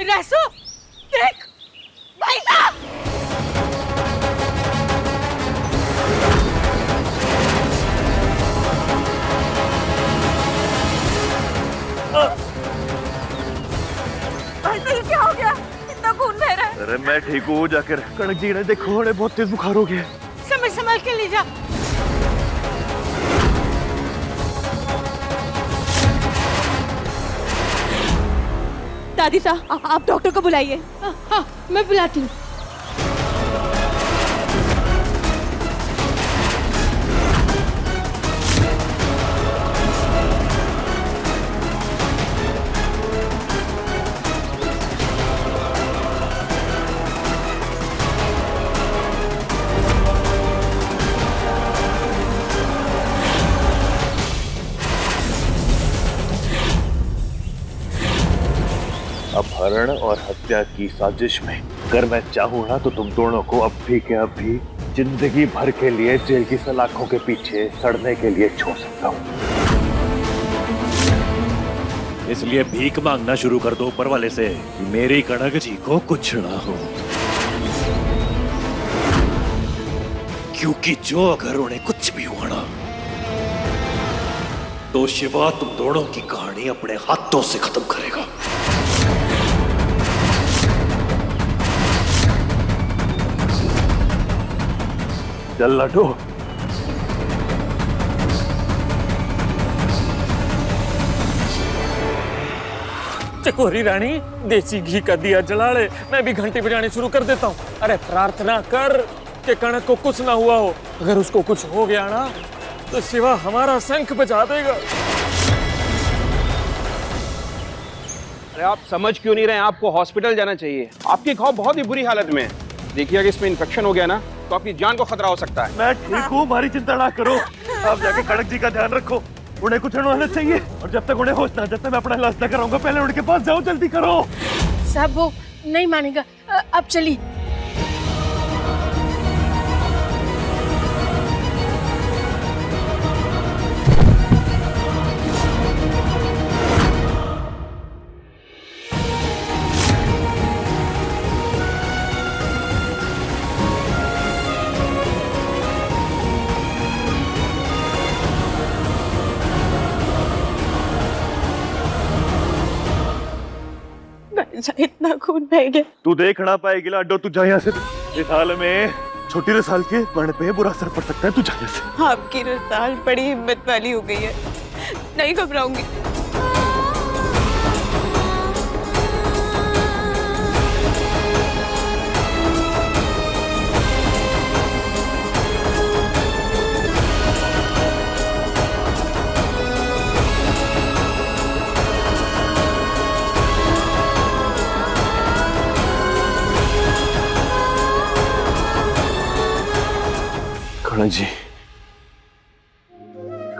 रासू देख भाई साहब। भाई साहब क्या हो गया, इतना खून बह रहा है। अरे मैं ठीक हूँ, जाकर कनक जी ने देखो उन्हें बहुत तेज बुखार हो गया। संभल के ले जा। दादी साहब आप डॉक्टर को बुलाइए। हाँ मैं बुलाती हूँ। अपहरण और हत्या की साजिश में अगर मैं चाहूँ ना तो तुम दोनों को अब भी के अब भी जिंदगी भर के लिए जेल की सलाखों के पीछे सड़ने के लिए छोड़ सकता हूँ। इसलिए भीख मांगना शुरू कर दो ऊपर वाले से कि मेरी कनक जी को कुछ ना हो, क्योंकि जो अगर उन्हें कुछ भी हुआ ना तो शिवा तुम दोनों की कहानी अपने हाथों से खत्म करेगा। चल लाडो। चकोरी रानी देसी घी का दिया जला ले, मैं भी घंटी बजानी शुरू कर देता हूँ। अरे प्रार्थना कर कि कनक को कुछ ना हुआ हो, अगर उसको कुछ हो गया ना तो शिवा हमारा शंख बजा देगा। अरे आप समझ क्यों नहीं रहे हैं? आपको हॉस्पिटल जाना चाहिए। आपकी घाव बहुत ही बुरी हालत में है। देखिए अगर इसमें इन्फेक्शन हो गया ना तो आपकी जान को खतरा हो सकता है। मैं ठीक हूँ, हमारी चिंता ना करो। आप जाके कनक जी का ध्यान रखो, उन्हें कुछ होना चाहिए और जब तक उन्हें होश ना, जब तक मैं अपना इलाज ना कराऊंगा, पहले उनके पास जाओ, जल्दी करो। साहब वो नहीं मानेगा, अब चलिए। इतना खून बह गया। तू देख ना पाएगी लाडो, तू जा यहाँ से। इस हाल में छोटी रसाल के पढ़ने पे बुरा असर पड़ सकता है, तू जा यहाँ से। आपकी रसाल बड़ी हिम्मत वाली हो गई है, नहीं घबराऊंगी।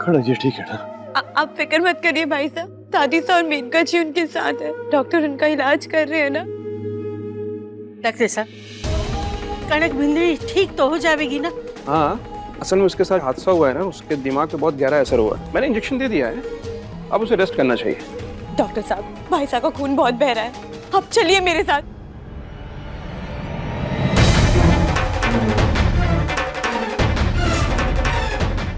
कनक जी ठीक है ना? आप फिक्र मत करिए भाई साहब, दादी साहब और मेनका जी उनके साथ है, डॉक्टर उनका इलाज कर रहे हैं ना। डॉक्टर साहब कनक भिंडरी ठीक तो हो जाएगी ना? हाँ असल में उसके साथ हादसा हुआ है ना, उसके दिमाग पे बहुत गहरा असर हुआ है। मैंने इंजेक्शन दे दिया है, अब उसे रेस्ट करना चाहिए। डॉक्टर साहब भाई साहब का खून बहुत बह रहा है, आप चलिए मेरे साथ।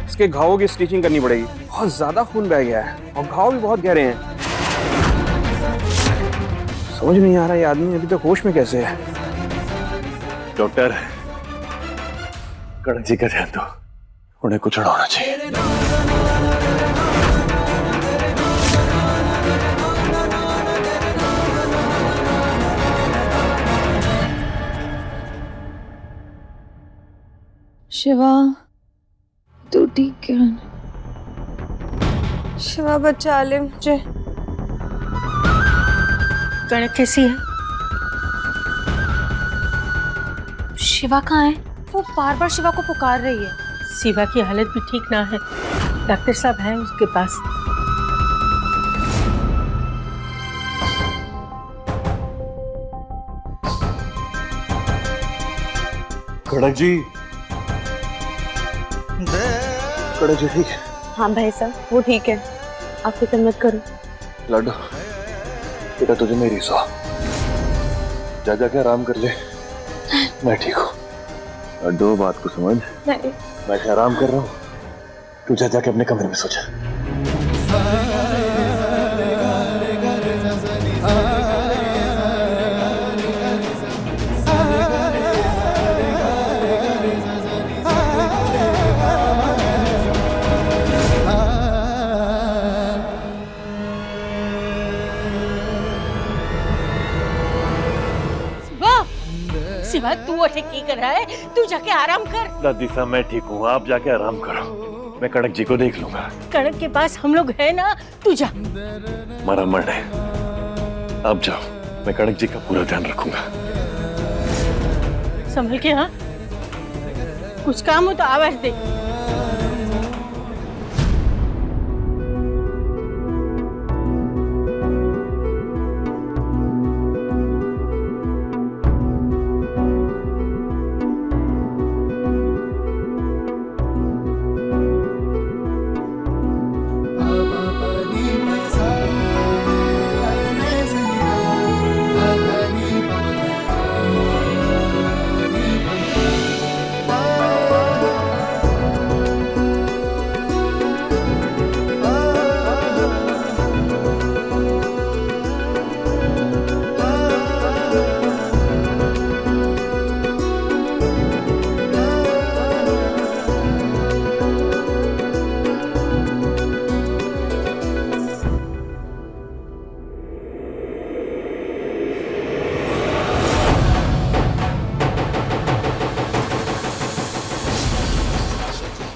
इसके घावों की स्टिचिंग करनी पड़ेगी, बहुत ज्यादा खून बह गया है और घाव भी बहुत गहरे हैं। समझ नहीं आ रहा ये आदमी अभी तक होश में कैसे है। डॉक्टर कनक जी का ध्यान दो, उन्हें कुछ ना होना चाहिए। शिवा तू ठीक है? शिवा बचा ले मुझे। कनक कैसी है? शिवा कहाँ है? वो बार बार शिवा को पुकार रही है। शिवा की हालत भी ठीक ना है, डॉक्टर साहब हैं उसके पास। कनक जी, कनक जी ठीक है? हाँ भाई साहब वो ठीक है, आप फिक्र मत करो। लाडो बेटा तुझे मेरी सौंप। जा जाके आराम कर ले। मैं ठीक हूँ। और दो बात को समझ, नहीं। मैं आराम कर रहा हूँ, तू जा जाके अपने कमरे में सो जा। शिवा तू अठे की कर रहा है? तू जाके आराम कर। दादी साहब मैं ठीक हूँ, आप जाके आराम करो, मैं कनक जी को देख लूंगा। कनक के पास हम लोग है ना, तू जा। मरा मर है, आप जाओ, मैं कनक जी का पूरा ध्यान रखूंगा। संभल के। हाँ, कुछ काम हो तो आवाज दे।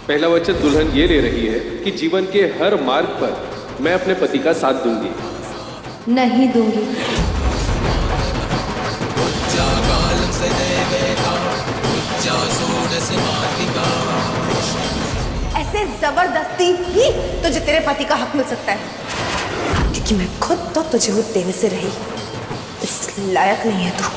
पहला वचन दुल्हन ये ले रही है कि जीवन के हर मार्ग पर मैं अपने पति का साथ दूंगी। नहीं दूंगी। ऐसे जबरदस्ती ही तुझे तेरे पति का हक मिल सकता है, क्योंकि मैं खुद तो तुझे वो देने से रही, इस लायक नहीं है तू।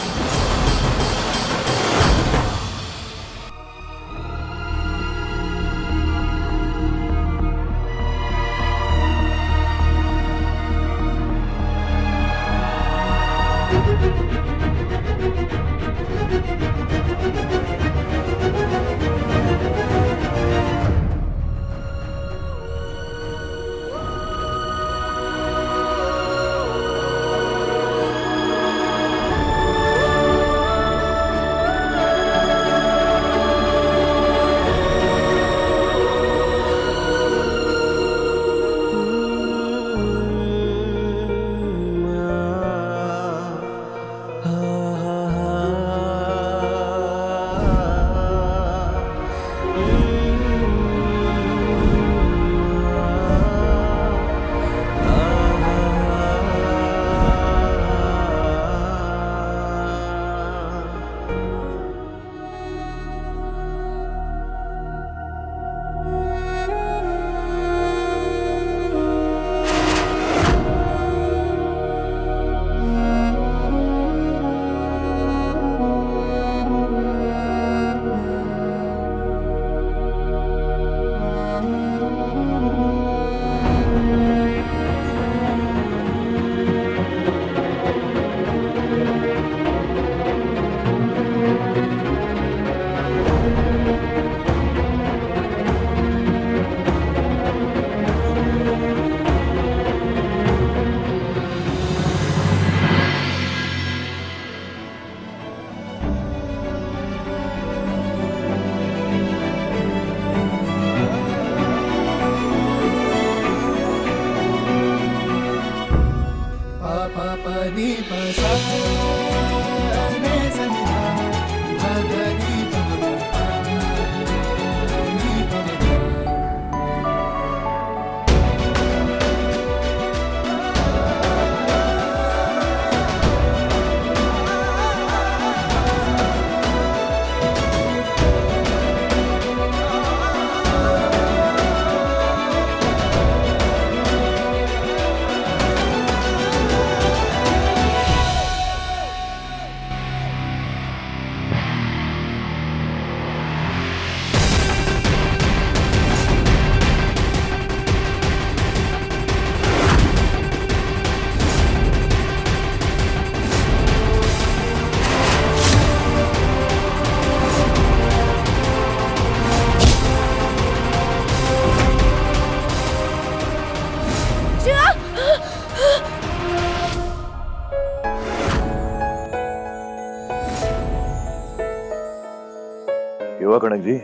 कनक जी?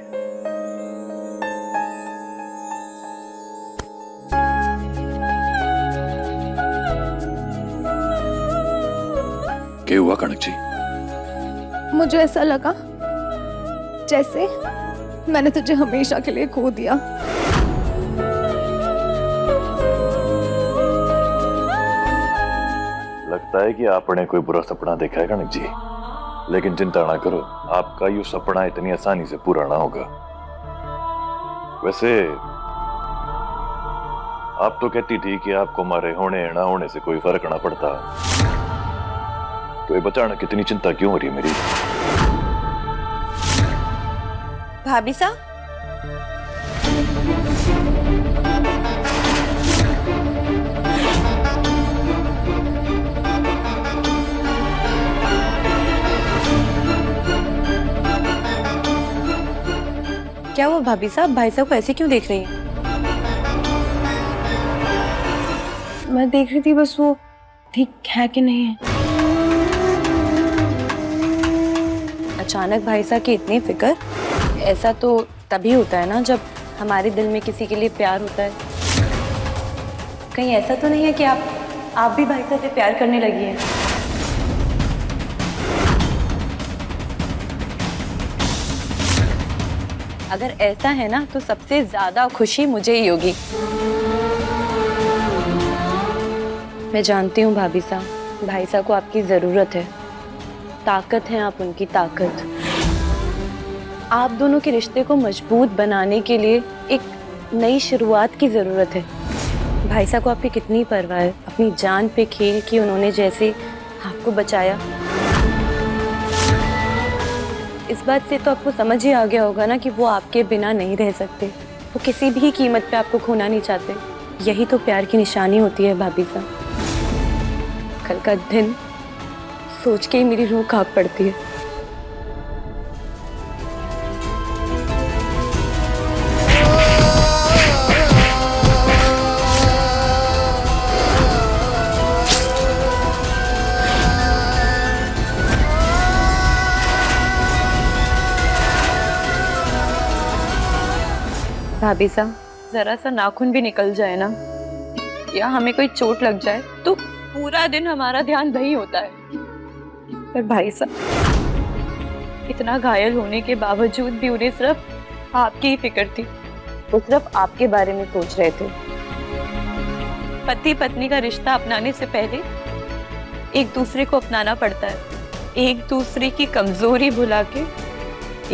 क्या हुआ कनक जी? मुझे ऐसा लगा जैसे मैंने तुझे हमेशा के लिए खो दिया। लगता है कि आपने कोई बुरा सपना देखा है कनक जी, लेकिन चिंता ना करो, आपका ये सपना इतनी आसानी से पूरा ना होगा। वैसे आप तो कहती थी कि आपको हमारे होने या ना होने से कोई फर्क ना पड़ता, तो ये बचाना कितनी चिंता क्यों हो रही है मेरी? भाभी साहब, क्या हुआ भाभी साहब? भाई साहब को ऐसे क्यों देख रही हैं? मैं देख रही थी बस वो ठीक है कि नहीं है। अचानक भाई साहब की इतनी फिक्र? ऐसा तो तभी होता है ना जब हमारे दिल में किसी के लिए प्यार होता है। कहीं ऐसा तो नहीं है कि आप भी भाई साहब से प्यार करने लगी हैं? अगर ऐसा है ना तो सबसे ज्यादा खुशी मुझे ही होगी। मैं जानती हूँ भाभी साहब, भाई साहब को आपकी जरूरत है, ताकत है आप उनकी ताकत। आप दोनों के रिश्ते को मजबूत बनाने के लिए एक नई शुरुआत की जरूरत है। भाई साहब को आपकी कितनी परवाह है, अपनी जान पे खेल के उन्होंने जैसे आपको बचाया। इस बात से तो आपको समझ ही आ गया होगा ना कि वो आपके बिना नहीं रह सकते, वो किसी भी कीमत पे आपको खोना नहीं चाहते। यही तो प्यार की निशानी होती है भाभी साहब। कल का दिन सोच के ही मेरी रूह कांप पड़ती है। भाभी साहब, जरा सा नाखून भी निकल जाए ना या हमें कोई चोट लग जाए तो पूरा दिन हमारा ध्यान वही होता है। पर भाई साहब, इतना घायल होने के बावजूद भी उन्हें सिर्फ आपकी ही फिक्र थी। वो सिर्फ आपके बारे में सोच रहे थे। पति पत्नी का रिश्ता अपनाने से पहले एक दूसरे को अपनाना पड़ता है। एक दूसरे की कमजोरी भुला के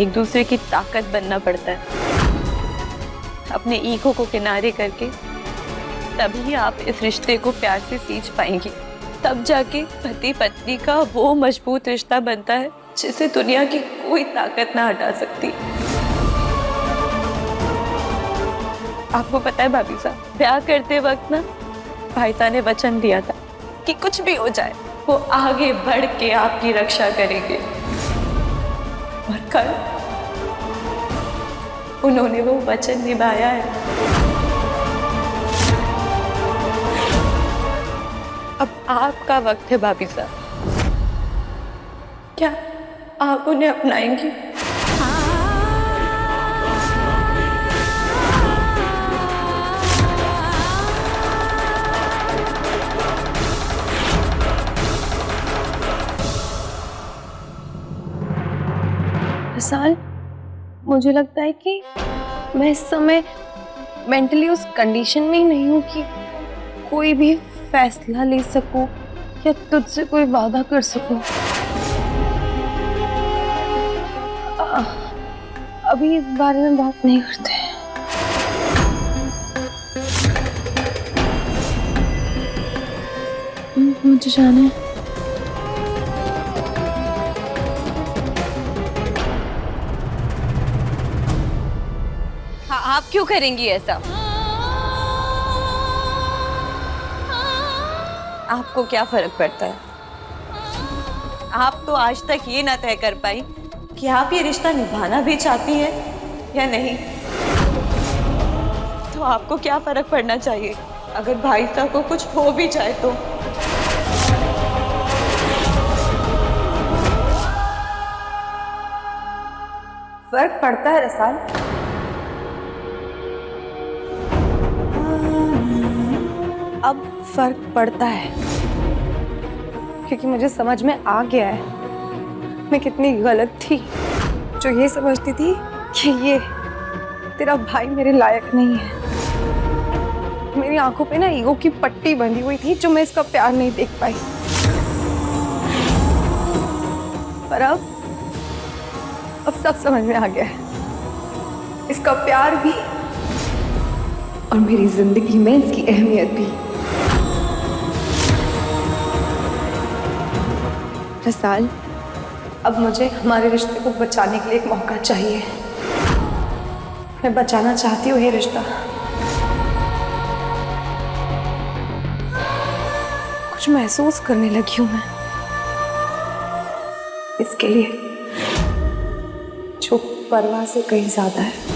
एक दूसरे की ताकत बनना पड़ता है। अपने ईगो को किनारे करके तभी आप इस रिश्ते को प्यार से सींच पाएंगी। तब जाके पति पत्नी का वो मजबूत रिश्ता बनता है जिसे दुनिया की कोई ताकत ना हटा सकती। आपको पता है भाभी साहब, ब्याह करते वक्त ना भाई साहब ने वचन दिया था कि कुछ भी हो जाए वो आगे बढ़ के आपकी रक्षा करेंगे। और कल उन्होंने वो वचन निभाया है। अब आपका वक्त है भाभी साहब, क्या आप उन्हें अपनाएंगी? विशाल, मुझे लगता है कि मैं इस समय मेंटली उस कंडीशन में ही नहीं हूँ कि कोई भी फैसला ले सकूं या तुझसे कोई वादा कर सकूं। अभी इस बारे में बात नहीं करते। मुझे जाना है। आप क्यों करेंगी ऐसा? आपको क्या फर्क पड़ता है? आप तो आज तक ये ना तय कर पाई कि आप ये रिश्ता निभाना भी चाहती हैं या नहीं। तो आपको क्या फर्क पड़ना चाहिए अगर भाई साहब को कुछ हो भी जाए तो? फर्क पड़ता है रसाल। अब फर्क पड़ता है क्योंकि मुझे समझ में आ गया है मैं कितनी गलत थी जो ये समझती थी कि ये तेरा भाई मेरे लायक नहीं है। मेरी आंखों पे ना ईगो की पट्टी बंधी हुई थी जो मैं इसका प्यार नहीं देख पाई। पर अब सब समझ में आ गया है, इसका प्यार भी और मेरी जिंदगी में इसकी अहमियत भी। रसाल, अब मुझे हमारे रिश्ते को बचाने के लिए एक मौका चाहिए। मैं बचाना चाहती हूँ ये रिश्ता। कुछ महसूस करने लगी हूँ मैं इसके लिए जो परवाह से कहीं ज्यादा है।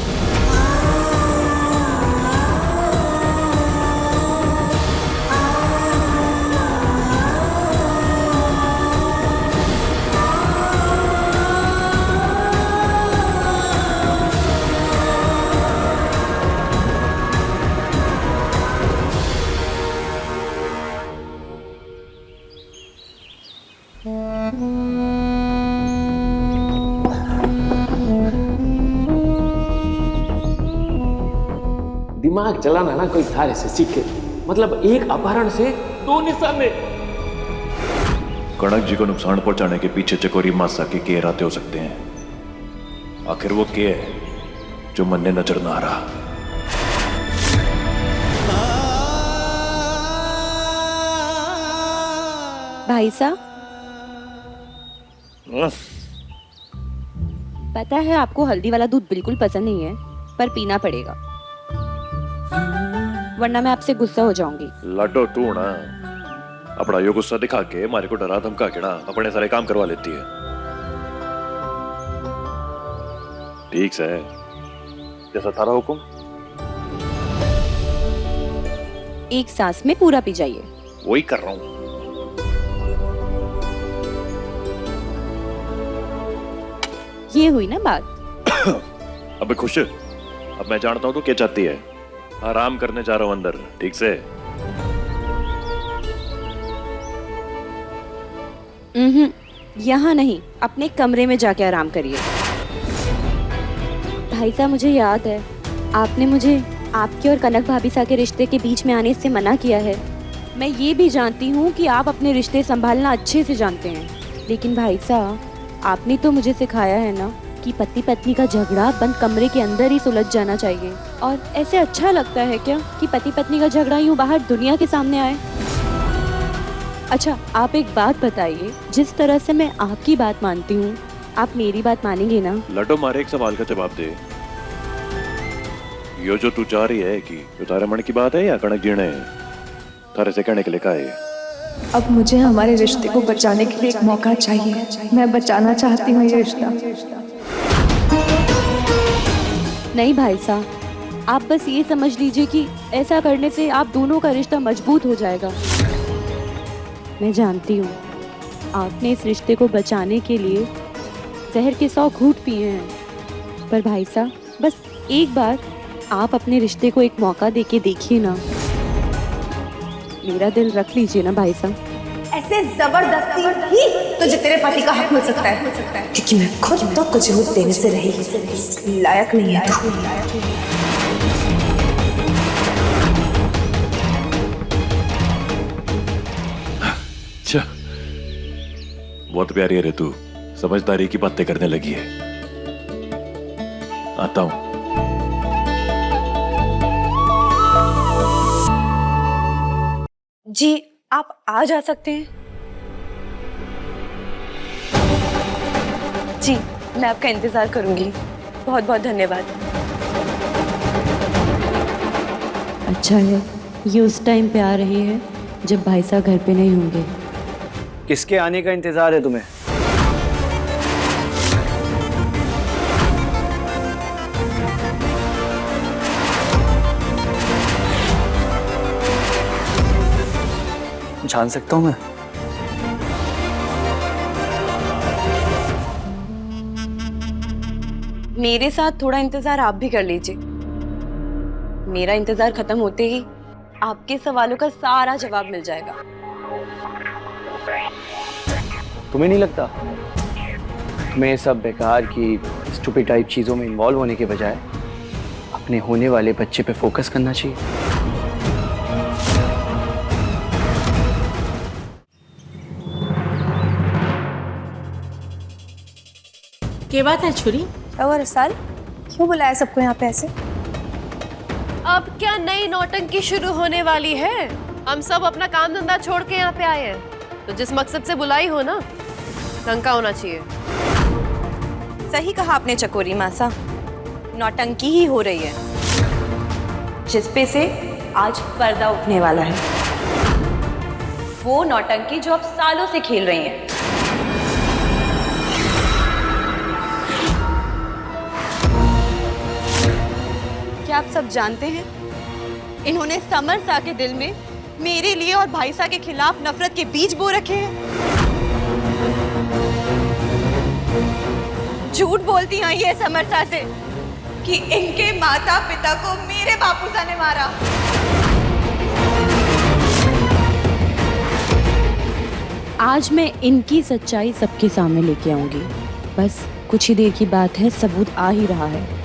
दिमाग चलाना ना कोई थारे से सीखे, मतलब एक अपहरण से 2 निशाने। कणक जी को नुकसान पहुंचाने के पीछे चकोरी मासा के इरादे हो सकते हैं। आखिर वो के है जो मन ने नजर ना आ रहा। भाई साहब, पता है आपको हल्दी वाला दूध बिल्कुल पसंद नहीं है, पर पीना पड़ेगा वरना मैं आपसे गुस्सा हो जाऊंगी। लाडो तू ना अपना यो गुस्सा दिखा के मारे को डरा धमका के ना अपने सारे काम करवा लेती है। ठीक से जैसा थारा हुक्म। एक सांस में पूरा पी जाइए। वही कर रहा हूं। ये हुई ना बात। अबे खुश, अब मैं जानता हूं तू क्या चाहती है। आराम करने जा रहा हूं अंदर, ठीक से। यहाँ नहीं, अपने कमरे में जाके आराम करिए। भाई साहब, मुझे याद है आपने मुझे आपके और कनक भाभी सा के रिश्ते के बीच में आने से मना किया है। मैं ये भी जानती हूँ कि आप अपने रिश्ते संभालना अच्छे से जानते हैं, लेकिन भाई साहब आपने तो मुझे सिखाया है ना कि पति पत्नी का झगड़ा बंद कमरे के अंदर ही सुलझ जाना चाहिए। और ऐसे अच्छा लगता है क्या कि पति पत्नी का झगड़ा यूं बाहर दुनिया के सामने आए? अच्छा, आप एक बात बताइए, जिस तरह से मैं आपकी बात मानती हूँ, आप मेरी बात मानेंगे ना? लड्डू मारे एक सवाल का जवाब दे। यो जो तू चाह रही है कि जो तारे मन की बात है या कणक जी ने थारे से कहने के लिए कहा है? अब मुझे हमारे रिश्ते को बचाने के लिए एक मौका चाहिए। मैं बचाना चाहती हूँ ये रिश्ता। नहीं भाई साहब, आप बस ये समझ लीजिए कि ऐसा करने से आप दोनों का रिश्ता मजबूत हो जाएगा। मैं जानती हूँ आपने इस रिश्ते को बचाने के लिए जहर के 100 घूंट पिए हैं, पर भाई साहब बस एक बार आप अपने रिश्ते को एक मौका देके देखिए ना। मेरा दिल रख लीजिए ना भाई साहब। ऐसे जबरदस्ती ही तुझे तेरे पति का हक मिल सकता है, क्योंकि मैं खुद तो कुछ हो देने से रही लायक नहीं है। अच्छा, बहुत प्यारी है रे तू, समझदारी की बातें करने लगी है। आता हूं। जी, आप आ जा सकते हैं। जी, मैं आपका इंतजार करूंगी। बहुत बहुत धन्यवाद। अच्छा है ये उस टाइम पे आ रहे हैं जब भाई साहब घर पे नहीं होंगे। किसके आने का इंतजार है तुम्हें? जान सकता हूं मैं? मेरे साथ थोड़ा इंतजार आप भी कर लीजिए। मेरा इंतजार खत्म होते ही आपके सवालों का सारा जवाब मिल जाएगा। तुम्हें नहीं लगता तुम्हें ये सब बेकार की स्टूपिड टाइप चीजों में इन्वॉल्व होने के बजाय अपने होने वाले बच्चे पे फोकस करना चाहिए? क्या बात है छुरी? क्या हुआ रसाल, क्यों बुलाया सबको यहाँ पे ऐसे? अब क्या नई नौटंकी शुरू होने वाली है? हम सब अपना काम धंधा छोड़ के यहाँ पे आए हैं, तो जिस मकसद से बुलाई हो ना, ढंग का होना चाहिए। सही कहा आपने चकोरी मासा, नौटंकी ही हो रही है, जिस पे से आज पर्दा उठने वाला है। वो नौटंकी जो आप सालों से खेल रही हैं। क्या आप सब जानते हैं, इन्होंने समर सा के दिल में मेरे लिए और भाई सा के खिलाफ नफरत के बीज बो रखे हैं। झूठ बोलती आई है समर सा से कि इनके माता पिता को मेरे बापूसा ने मारा। आज मैं इनकी सच्चाई सबके सामने लेके आऊंगी। बस कुछ ही देर की बात है, सबूत आ ही रहा है।